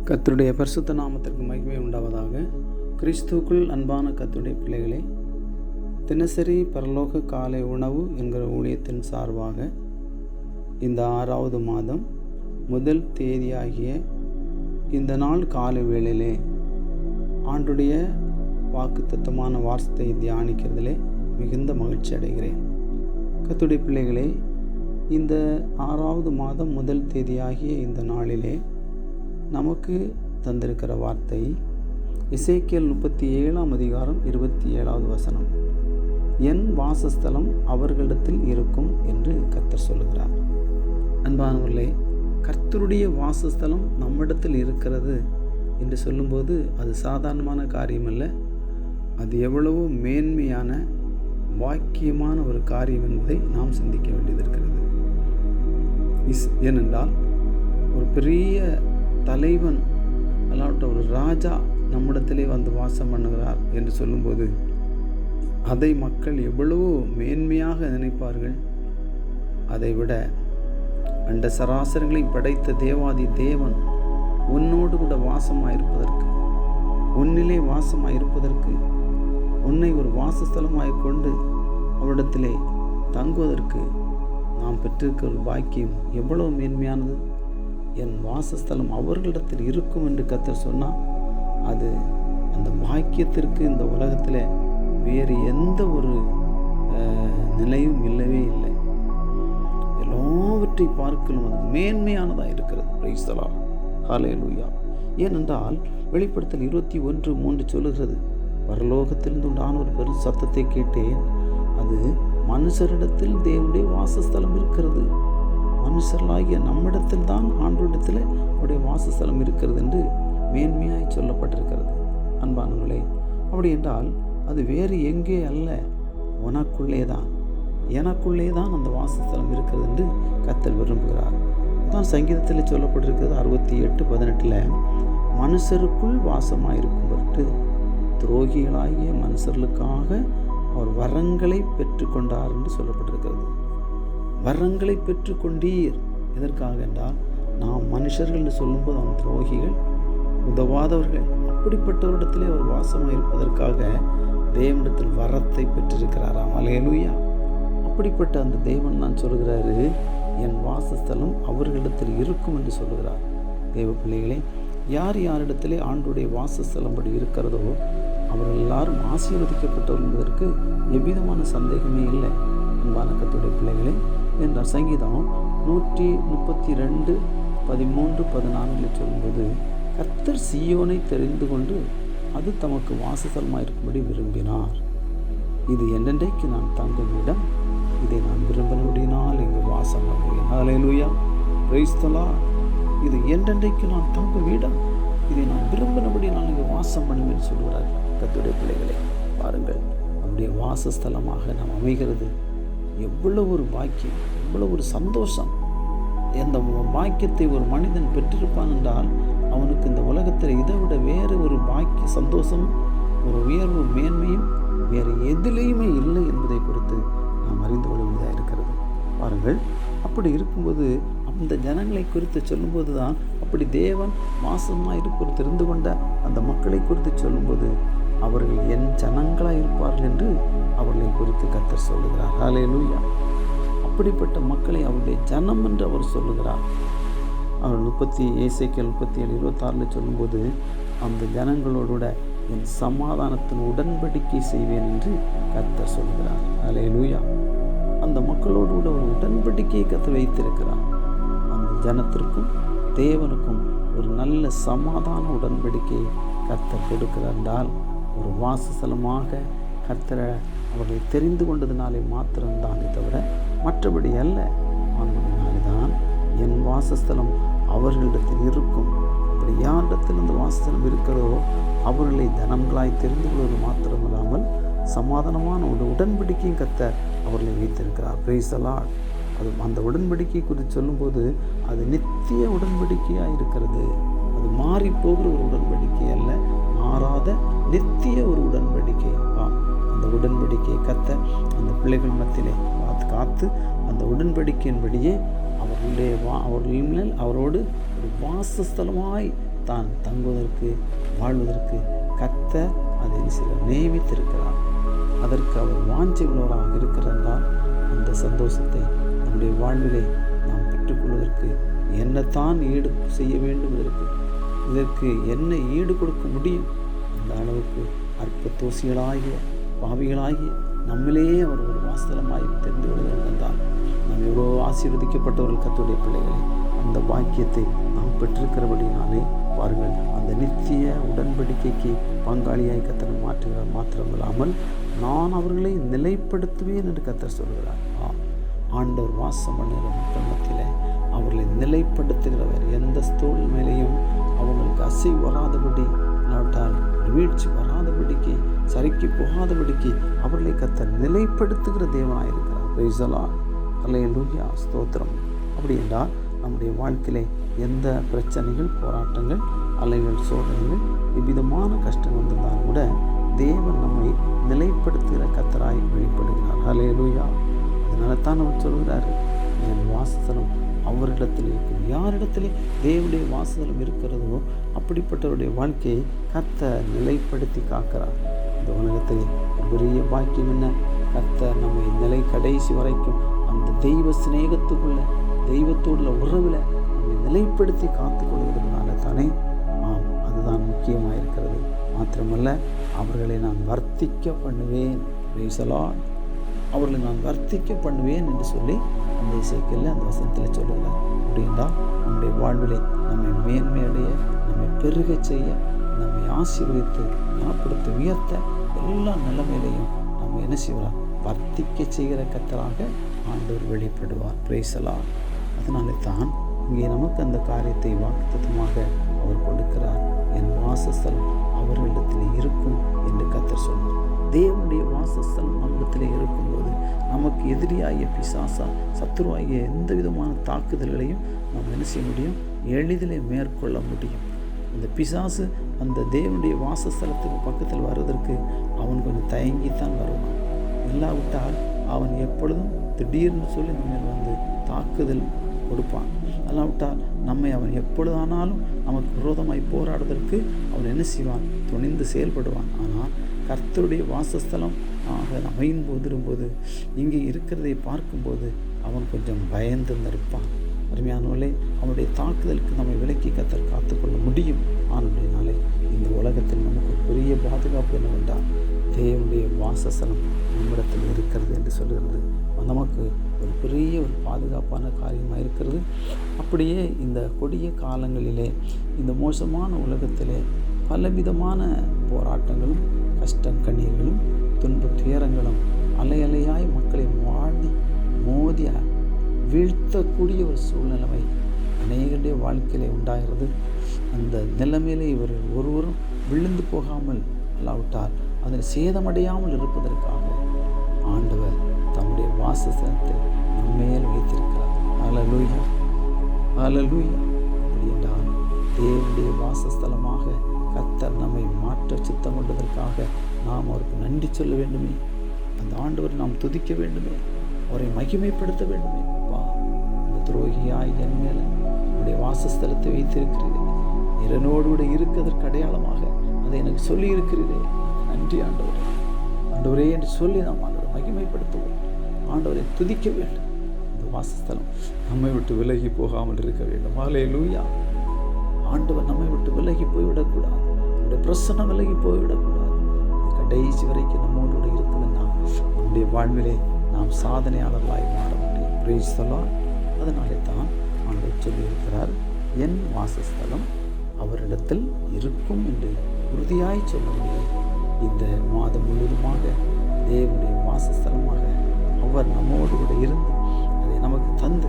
கர்த்தருடைய பரிசுத்த நாமத்திற்கு மகிமை உண்டாவதாக. கிறிஸ்துவுக்குள் அன்பான கர்த்தருடைய பிள்ளைகளே, தினசரி பரலோக காலை உணவு என்கிற ஊழியத்தின் சார்பாக இந்த 6வது மாதம் முதல் தேதியாகிய இந்த நாள் காலை வேளையிலே ஆண்டுடைய வாக்குத்தத்தமான வார்த்தையை தியானிக்கிறதிலே மிகுந்த மகிழ்ச்சி அடைகிறேன். கர்த்தருடைய பிள்ளைகளே, இந்த 6வது மாதம் முதல் தேதியாகிய இந்த நாளிலே நமக்கு தந்திருக்கிற வார்த்தை எசேக்கியேல் 37 அதிகாரம் 27வது வசனம். என் வாசஸ்தலம் அவர்களிடத்தில் இருக்கும் என்று கர்த்தர் சொல்லுகிறார். அன்பானவர்களே, கர்த்தருடைய வாசஸ்தலம் நம்மிடத்தில் இருக்கிறது என்று சொல்லும்போது அது சாதாரணமான காரியம் அல்ல. அது எவ்வளவோ மேன்மையான வாக்கியமான ஒரு காரியம் என்பதை நாம் சிந்திக்க வேண்டியது இருக்கிறது. ஏனென்றால் ஒரு பெரிய தலைவன் அல்லாட்ட ஒரு ராஜா நம்மிடத்திலே வந்து வாசம் பண்ணுகிறார் என்று சொல்லும்போது அதை மக்கள் எவ்வளவோ மேன்மையாக நினைப்பார்கள். அதைவிட அண்ட சராசரங்களை படைத்த தேவாதி தேவன் உன்னோடு கூட வாசமாயிருப்பதற்கு, உன்னிலே வாசமாயிருப்பதற்கு, உன்னை ஒரு வாசஸ்தலமாய் கொண்டு அவரிடத்திலே தங்குவதற்கு நாம் பெற்றிருக்கிற ஒரு பாக்கியம் எவ்வளவு மேன்மையானது. என் வாசஸ்தலம் அவர்களிடத்தில் இருக்கும் என்று கர்த்தர் சொன்னால் அது அந்த பாக்கியத்திற்கு இந்த உலகத்தில் வேறு எந்த ஒரு நிலையும் இல்லவே இல்லை. எல்லாவற்றை பார்க்கலும் அது மேன்மையானதாக இருக்கிறது. பிரைஸ் தி லார்ட், ஹல்லேலூயா. ஏனென்றால் வெளிப்படுத்தல் 21:3 சொல்லுகிறது, பரலோகத்திலிருந்து உண்டான ஒரு பெரும் சத்தத்தை கேட்டேன், அது மனுஷரிடத்தில் தேவனுடைய வாசஸ்தலம் இருக்கிறது, மனுஷர்களாகிய நம்மிடத்தில் தான் ஆண்டவரிடத்தில் அவருடைய வாசஸ்தலம் இருக்கிறது என்று மேன்மையாய் சொல்லப்பட்டிருக்கிறது. அன்பானவர்களே, அப்படி என்றால் அது வேறு எங்கே அல்ல, உனக்குள்ளே தான், எனக்குள்ளே தான் அந்த வாசஸ்தலம் இருக்கிறது என்று கர்த்தர் விரும்புகிறார். அதான் சங்கீதத்தில் சொல்லப்பட்டிருக்கிறது 68:18, மனுஷருக்குள் வாசமாயிருக்கும் பொருட்டு துரோகிகளாகிய மனுஷர்களுக்காக அவர் வரங்களை பெற்றுக்கொண்டார் என்று சொல்லப்பட்டிருக்கிறது. வரங்களை பெற்றுக்கொண்டீர் எதற்காக என்றால், நாம் மனுஷர்கள் என்று சொல்லும்போது அவன் துரோகிகள், உதவாதவர்கள், அப்படிப்பட்டவரிடத்திலே அவர் வாசமாக இருப்பதற்காக தேவனிடத்தில் வரத்தை பெற்றிருக்கிறாராம். அல்லேலூயா. அப்படிப்பட்ட அந்த தேவன் தான் சொல்கிறாரு, என் வாசஸ்தலம் அவர்களிடத்தில் இருக்கும் என்று சொல்லுகிறார். தேவ பிள்ளைகளே, யார் யாரிடத்திலே ஆண்டுடைய வாசஸ்தலம் படி இருக்கிறதோ அவர்கள் எல்லாரும் ஆசீர்வதிக்கப்பட்டவர் என்பதற்கு எவ்விதமான சந்தேகமே இல்லை. அன்பான கர்த்தருடைய பிள்ளைகளே, என்ற சங்கீதம் 132:13-14 சொல்லும்போது, கர்த்தர் சீயோனை தெரிந்து கொண்டு அது தமக்கு வாசஸ்தலமாக இருக்கும்படி விரும்பினார். இது என்றென்றைக்கு நான் தங்கும் இடம், இதை நான் விரும்பினபடியினால் இங்கு வாசம் பண்ணுவேன். ஹல்லேலூயா, பிரைஸ் தி லார்ட். இது என்றென்றைக்கு நான் தங்கும் இடம், இதை நான் விரும்பினபடி நான் இங்கு வாசம் பண்ணுவேன் சொல்கிறார். கர்த்தருடைய பிள்ளைகளை பாருங்கள், அவருடைய வாசஸ்தலமாக நாம் அமைகிறது எவ்வளவு ஒரு பாக்கியம், எவ்வளவு ஒரு சந்தோஷம். எந்த பாக்கியத்தை ஒரு மனிதன் பெற்றிருப்பான் என்றால் அவனுக்கு இந்த உலகத்தில் இதை விட வேறு ஒரு பாக்கிய சந்தோஷம், ஒரு உயர்வு, மேன்மையும் வேறு எதிலேயுமே இல்லை என்பதை குறித்து நாம் அறிந்து கொள்ள வேண்டியதாக இருக்கிறது. பாருங்கள், அப்படி இருக்கும்போது அந்த ஜனங்களை குறித்து சொல்லும்போது தான், அப்படி தேவன் வாசமாக இருப்பது தெரிந்து கொண்ட அந்த மக்களை குறித்து சொல்லும்போது அவர்கள் என் ஜனங்களாக இருப்பார்கள் என்று அவர்களை குறித்து கர்த்தர் சொல்லுகிறார். ஹல்லேலூயா. அப்படிப்பட்ட மக்களை அவருடைய ஜனம் என்று அவர் சொல்லுகிறார். அவர் எசேக்கியேல் 37:26 சொல்லும்போது, அந்த ஜனங்களோடு என் சமாதானத்தின் உடன்படிக்கை செய்வேன் என்று கர்த்தர் சொல்கிறார். ஹல்லேலூயா. அந்த மக்களோடு கூட ஒரு உடன்படிக்கையை கர்த்தர் வைத்திருக்கிறார். அந்த ஜனத்திற்கும் தேவனுக்கும் ஒரு நல்ல சமாதான உடன்படிக்கையை கர்த்தர் கொடுக்கிறார் என்றால், ஒரு வாசஸ்தலமாக கர்த்தரை அவர்களை தெரிந்து கொண்டதினாலே மாத்திரம்தானே தவிர மற்றபடி அல்ல. ஆனதினாலே தான் என் வாசஸ்தலம் அவர்களிடத்தில் இருக்கும். அப்படி யாரிடத்தில் அந்த வாசஸ்தலம் இருக்கிறதோ அவர்களை ஜனங்களாய் தெரிந்து கொள்வது மாத்திரமில்லாமல் சமாதானமான ஒரு உடன்படிக்கையும் கர்த்தர் அவர்களை வைத்திருக்கிறார். Price the Lord. அது அந்த உடன்படிக்கை குறித்து சொல்லும்போது அது நித்திய உடன்படிக்கையாக இருக்கிறது. அது மாறி போகிற ஒரு உடன்படிக்கை அல்ல, மாறாத நித்திய ஒரு உடன்படிக்கை. அந்த உடன்படிக்கையை கர்த்தர் அந்த பிள்ளைகள் மத்தியிலே காத்து அந்த உடன்படிக்கையின்படியே அவர்கள் மேல் அவரோடு ஒரு வாசஸ்தலமாய் தான் தங்குவதற்கு, வாழ்வதற்கு கர்த்தர் அதை சிலர் நியமித்திருக்கிறார். அதற்கு அவர் வாஞ்சை உள்ளவராக இருக்கிறார். அந்த சந்தோஷத்தை நம்முடைய வாழ்விலே நாம் பெற்றுக்கொள்வதற்கு என்னத்தான் ஈடு செய்ய வேண்டும், இதற்கு என்ன ஈடு கொடுக்க முடியும்? அந்த அளவுக்கு அற்ப தோசிகளாகிய பாவிகளாகிய நம்மிலேயே அவர் ஒரு வாஸ்தலமாய் தெரிந்து கொள்கிறார் என்றால் நாம் எவ்வளோ ஆசீர்வதிக்கப்பட்டவர்கள் கர்த்தருடைய பிள்ளைகளை. அந்த பாக்கியத்தை நாம் பெற்றிருக்கிறபடினாலே பாருங்கள், அந்த நித்திய உடன்படிக்கைக்கு பங்காளியாய் கர்த்தர் மாற்றுகிறார். மாத்திரமில்லாமல் நான் அவர்களை நிலைப்படுத்துவேன் என்று கர்த்தர் சொல்கிறார். ஆண்டவர் வாசம் பண்ணுகிற மக்கள் மத்தியில் அவர்களை நிலைப்படுத்துகிறவர். எந்த ஸ்தூல் மேலேயும் அவங்களுக்கு அசைவு வராதபடி, இல்லாவிட்டால் வீழ்ச்சி வராதபடிக்கு, சரிக்கு போகாதபடிக்கு அவர்களை கர்த்தர் நிலைப்படுத்துகிற தேவனாக இருக்கிறார். Price the Lord. அல்லேலூயா, ஸ்தோத்திரம். அப்படி என்றால் நம்முடைய வாழ்க்கையிலே எந்த பிரச்சனைகள், போராட்டங்கள், அலைகள், சோதனைகள், இவ்விதமான கஷ்டம் வந்திருந்தாலும் கூட தேவன் நம்மை நிலைப்படுத்துகிற கர்த்தராய் வெளிப்படுகிறார். அல்லேலூயா. அதனால தான் அவர் சொல்கிறார், என் வாசஸ்தலம் அவரிடத்தில் இருக்கும். யாரிடத்திலே தேவனுடைய வாசஸ்தலம் இருக்கிறதோ அப்படிப்பட்டவருடைய வாழ்க்கையை கர்த்தர் நிலைப்படுத்தி காக்கிறார். இந்த உலகத்தில் பெரிய பாக்கியம் என்ன? கர்த்தர் நம்மை கடைசி வரைக்கும் அந்த தெய்வ சிநேகத்துக்குள்ள, தெய்வத்தோடுள்ள உறவில் நம்மை நிலைப்படுத்தி காத்து கொள்கிறதுனால தானே. அதுதான் முக்கியமாக இருக்கிறது. மாத்திரமல்ல, அவர்களை நான் வர்த்திக்க பண்ணுவேன். Price the Lord. அவர்களை நான் வர்த்திக்க பண்ணுவேன் என்று சொல்லி அந்த இசைக்கல்ல அந்த வசனத்தில் சொல்லுகிறார். அப்படின்னா நம்முடைய வாழ்விலை நம்மை மேன்மையடைய, நம்மை பெருக செய்ய, நம்மை ஆசீர்வதித்து, ஞாபகப்படுத்தி உயர்த்த, எல்லா நிலைமையிலையும் நம்ம என்ன செய்வார்? வர்த்திக்க செய்கிற கர்த்தராக ஆண்டவர் வெளிப்படுவார். Price the Lord. அதனாலே தான் இங்கே நமக்கு அந்த காரியத்தை வாக்குத்தத்தமாக அவர் கொடுக்கிறார். என் வாசஸ்தலம் அவர்களிடத்தில் இருக்கும் என்று கர்த்தர் சொன்னார். தேவனுடைய வாசஸ்தலம் நம்மிடத்திலே இருக்கும்போது நமக்கு எதிரியாகிய பிசாசா, சத்துருவாகிய எந்த விதமான தாக்குதல்களையும் நாம் என்ன செய்ய முடியும்? எளிதிலே மேற்கொள்ள முடியும். அந்த பிசாசு அந்த தேவனுடைய வாசஸ்தலத்துக்கு பக்கத்தில் வருவதற்கு அவன் கொஞ்சம் தயங்கித்தான் வருவான். இல்லாவிட்டால் அவன் எப்பொழுதும் திடீர்னு சொல்லி நம்ம தாக்குதல் கொடுப்பான். அல்லாவிட்டால் நம்மை அவன் எப்பொழுதானாலும் நமக்கு விரோதமாய் போராடுவதற்கு அவன் என்ன செய்வான்? துணிந்து செயல்படுவான். ஆனால் கர்த்தருடைய வாசஸ்தலம் அமையும் போது இங்கே இருக்கிறதை பார்க்கும்போது அவன் கொஞ்சம் பயந்து இருப்பான். அருமையானவர்களே, அவனுடைய தாக்குதலுக்கு நம்மை விலக்கி கர்த்தர் காத்துக்கொள்ள முடியும். ஆனபடினாலே இந்த உலகத்தில் நமக்கு ஒரு பெரிய பாதுகாப்பு என்னவென்றால் தேவனுடைய வாசஸ்தலம் நம்மிடத்தில் இருக்கிறது என்று சொல்கிறது. நமக்கு ஒரு பெரிய ஒரு பாதுகாப்பான காரியமாக இருக்கிறது. அப்படியே இந்த கொடிய காலங்களிலே, இந்த மோசமான உலகத்திலே பலவிதமான போராட்டங்களும், கஷ்டம், கண்ணீர்களும், துன்ப துயரங்களும் அலையாய் மக்களை மோதி வீழ்த்தக்கூடிய ஒரு சூழ்நிலைமை அநேகருடைய வாழ்க்கையிலே உண்டாகிறது. அந்த நிலைமையிலே இவர் ஒருவரும் விழுந்து போகாமல், அல்லாவிட்டால் அதில் சேதமடையாமல் இருப்பதற்காக ஆண்டவர் தம்முடைய வாசஸ்தலத்தை நம்மேல் வைத்திருக்கிறார். அல்லேலூயா, அல்லேலூயா. அப்படி என்றால் தேவனுடைய வாசஸ்தலமாக கர்த்தர் நம்மை மாற்ற சித்தம் கொண்டதற்காக நாம் அவருக்கு நன்றி சொல்ல வேண்டுமே. அந்த ஆண்டவரை நாம் துதிக்க வேண்டுமே, அவரை மகிமைப்படுத்த வேண்டுமே. இந்த துரோகியாய் என் மேல என்னுடைய வாசஸ்தலத்தை வைத்திருக்கிறீர்கள், இரனோடு கூட இருக்கிறதற்கு அடையாளமாக அதை எனக்கு சொல்லி இருக்கிறீர்கள். நன்றி ஆண்டவரே, ஆண்டவரே என்று சொல்லி நாம் ஆண்டவரை மகிமைப்படுத்துவோம், ஆண்டவரை துதிக்க வேண்டும். இந்த வாசஸ்தலம் நம்மை விட்டு விலகி போகாமல் இருக்க வேண்டும். அல்லேலூயா. ஆண்டவர் நம்மை விட்டு விலகி போய்விடக்கூடாது. நம்முடைய பிரசன்னம் விலகி போய்விடக்கூடாது. கடைசி வரைக்கும் நம்மோடு இருக்குதுன்னா நம்முடைய வாழ்விலே நாம் சாதனையாளர்களாய் மாற முடியும். Price the Lord. அதனாலே தான் ஆண்டவர் சொல்லியிருக்கிறார், என் வாசஸ்தலம் அவரிடத்தில் இருக்கும் என்று உறுதியாய் சொல்ல முடியும். இந்த மாதம் முழுவதுமாக தேவனுடைய வாசஸ்தலமாக அவர் நம்மோடு கூட இருந்து அதை நமக்கு தந்து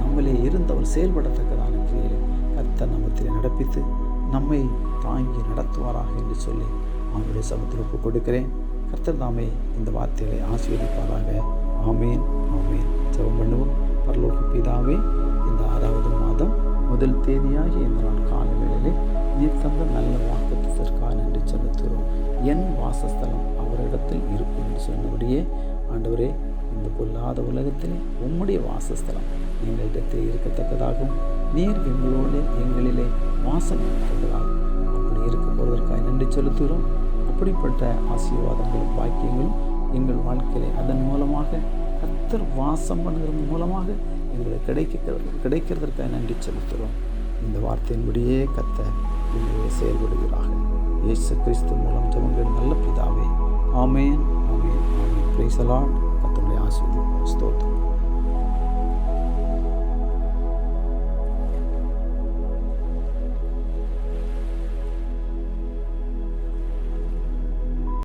நம்மளே இருந்து அவர் செயல்படத்தக்கதான கிரியை கர்த்தர் நம்மத்தில் நடப்பித்து நம்மை தாங்கி நடத்துவாராக என்று சொல்லி அவனுடைய சமத்தில் ஒப்புக் கொடுக்கிறேன். கர்த்தர் தாமே இந்த வார்த்தைகளை ஆசீர்வதிப்பாராக. ஆமேன், ஆமேன். ஜெபம் பண்ணுவோம். பரலோக பிதாவே, இந்த 6வது மாதம் முதல் தேதியாகி இந்த நாள் கால வேளையிலே நீர் தந்த நல்ல வாக்குத்தத்திற்காக நன்றி செலுத்துகிறோம். என் வாசஸ்தலம் அவரிடத்தில் இருக்கும் என்று சொன்னபடியே ஆண்டவரே, இந்த பொல்லாத உலகத்திலே உம்முடைய வாசஸ்தலம் எங்களிடத்தில் இருக்கத்தக்கதாகவும் நீர் எங்களிலே வாசம் இருக்கத்தக்கதாகவும் அப்படி இருக்க போவதற்காக நன்றி செலுத்துகிறோம். அப்படிப்பட்ட ஆசீர்வாதங்களும் பாக்கியங்களும் எங்கள் வாழ்க்கையிலே அதன் மூலமாக கர்த்தர் வாசம் பண்ணுகிறது மூலமாக எங்களுக்கு கிடைக்கிறதற்காக நன்றி செலுத்துகிறோம். இந்த வார்த்தையின்படியே கர்த்தர் எங்களை செயல்படுகிறாக. இயேசு கிறிஸ்து மூலம் ஜெபங்கள் நல்ல பிதாவே. ஆமேன், ஆமேன், ஆமேன். Praise the lord. கர்த்தருடைய ஆசீர்வாதம். ஸ்தோத்திரம்.